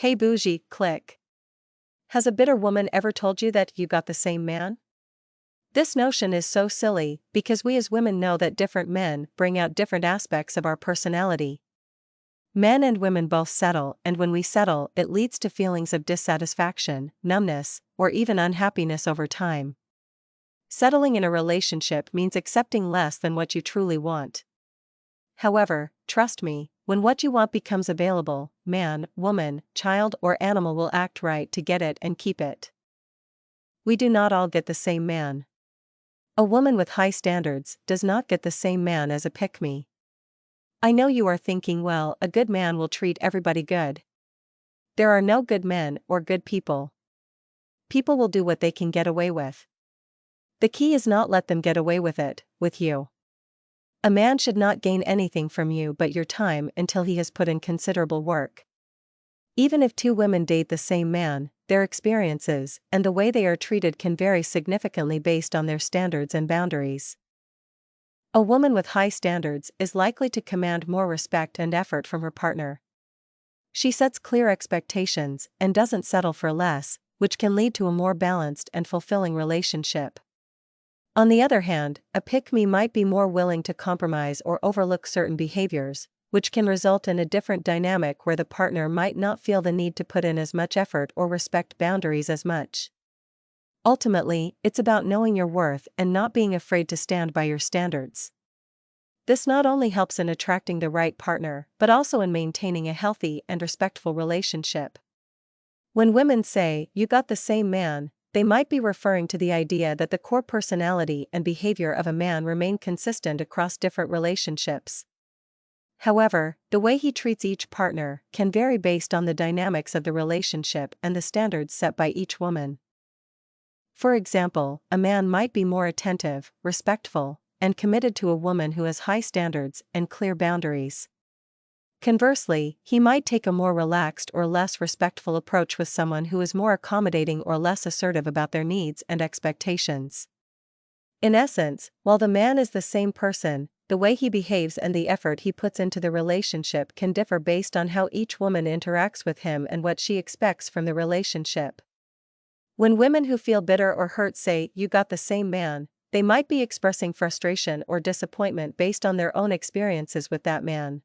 Hey Bougie Clique. Has a bitter woman ever told you that you got the same man? This notion is so silly because we as women know that different men bring out different aspects of our personality. Men and women both settle, and when we settle, it leads to feelings of dissatisfaction, numbness, or even unhappiness over time. Settling in a relationship means accepting less than what you truly want. However, trust me, when what you want becomes available, man, woman, child, or animal will act right to get it and keep it. We do not all get the same man. A woman with high standards does not get the same man as a pick-me. I know you are thinking, well, a good man will treat everybody good. There are no good men or good people. People will do what they can get away with. The key is not let them get away with it, with you. A man should not gain anything from you but your time until he has put in considerable work. Even if two women date the same man, their experiences and the way they are treated can vary significantly based on their standards and boundaries. A woman with high standards is likely to command more respect and effort from her partner. She sets clear expectations and doesn't settle for less, which can lead to a more balanced and fulfilling relationship. On the other hand, a pick-me might be more willing to compromise or overlook certain behaviors, which can result in a different dynamic where the partner might not feel the need to put in as much effort or respect boundaries as much. Ultimately, it's about knowing your worth and not being afraid to stand by your standards. This not only helps in attracting the right partner, but also in maintaining a healthy and respectful relationship. When women say, "You got the same man," they might be referring to the idea that the core personality and behavior of a man remain consistent across different relationships. However, the way he treats each partner can vary based on the dynamics of the relationship and the standards set by each woman. For example, a man might be more attentive, respectful, and committed to a woman who has high standards and clear boundaries. Conversely, he might take a more relaxed or less respectful approach with someone who is more accommodating or less assertive about their needs and expectations. In essence, while the man is the same person, the way he behaves and the effort he puts into the relationship can differ based on how each woman interacts with him and what she expects from the relationship. When women who feel bitter or hurt say, "You got the same man," they might be expressing frustration or disappointment based on their own experiences with that man.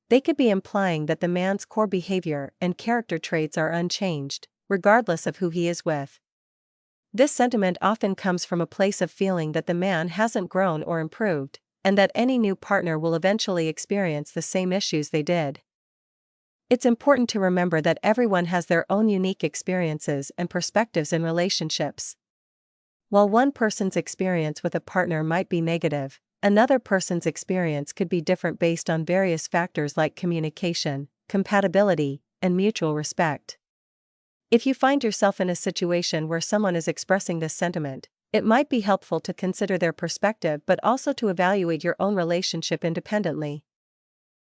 They could be implying that the man's core behavior and character traits are unchanged, regardless of who he is with. This sentiment often comes from a place of feeling that the man hasn't grown or improved, and that any new partner will eventually experience the same issues they did. It's important to remember that everyone has their own unique experiences and perspectives in relationships. While one person's experience with a partner might be negative, another person's experience could be different based on various factors like communication, compatibility, and mutual respect. If you find yourself in a situation where someone is expressing this sentiment, it might be helpful to consider their perspective but also to evaluate your own relationship independently.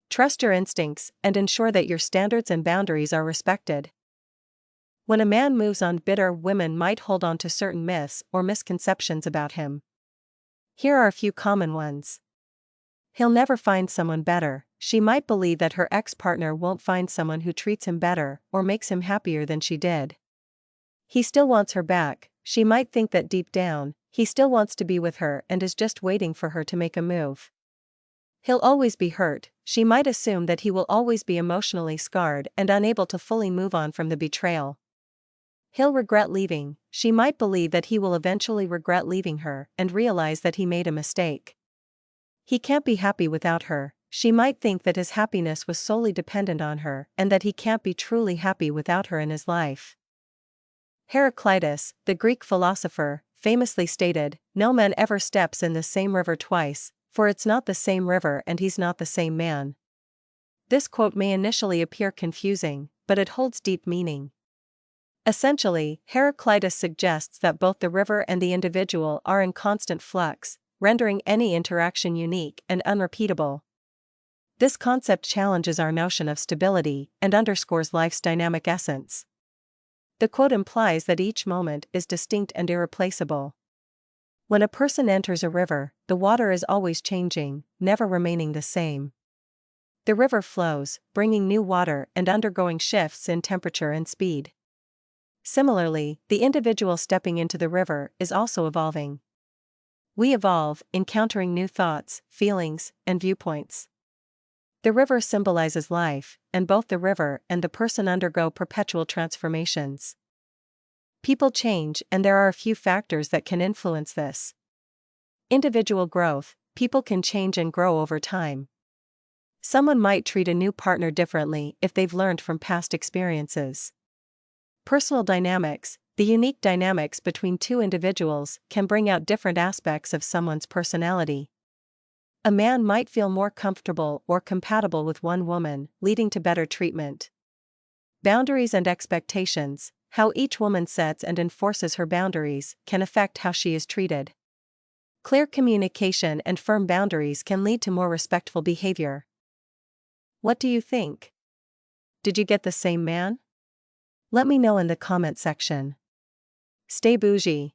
Trust your instincts and ensure that your standards and boundaries are respected. When a man moves on, bitter women might hold on to certain myths or misconceptions about him. Here are a few common ones. He'll never find someone better. She might believe that her ex-partner won't find someone who treats him better or makes him happier than she did. He still wants her back. She might think that deep down, he still wants to be with her and is just waiting for her to make a move. He'll always be hurt. She might assume that he will always be emotionally scarred and unable to fully move on from the betrayal. He'll regret leaving. She might believe that he will eventually regret leaving her and realize that he made a mistake. He can't be happy without her. She might think that his happiness was solely dependent on her and that he can't be truly happy without her in his life. Heraclitus, the Greek philosopher, famously stated, "No man ever steps in the same river twice, for it's not the same river and he's not the same man." This quote may initially appear confusing, but it holds deep meaning. Essentially, Heraclitus suggests that both the river and the individual are in constant flux, rendering any interaction unique and unrepeatable. This concept challenges our notion of stability and underscores life's dynamic essence. The quote implies that each moment is distinct and irreplaceable. When a person enters a river, the water is always changing, never remaining the same. The river flows, bringing new water and undergoing shifts in temperature and speed. Similarly, the individual stepping into the river is also evolving. We evolve, encountering new thoughts, feelings, and viewpoints. The river symbolizes life, and both the river and the person undergo perpetual transformations. People change, and there are a few factors that can influence this. Individual growth: people can change and grow over time. Someone might treat a new partner differently if they've learned from past experiences. Personal dynamics: the unique dynamics between two individuals can bring out different aspects of someone's personality. A man might feel more comfortable or compatible with one woman, leading to better treatment. Boundaries and expectations: how each woman sets and enforces her boundaries can affect how she is treated. Clear communication and firm boundaries can lead to more respectful behavior. What do you think? Did you get the same man? Let me know in the comment section. Stay bougie.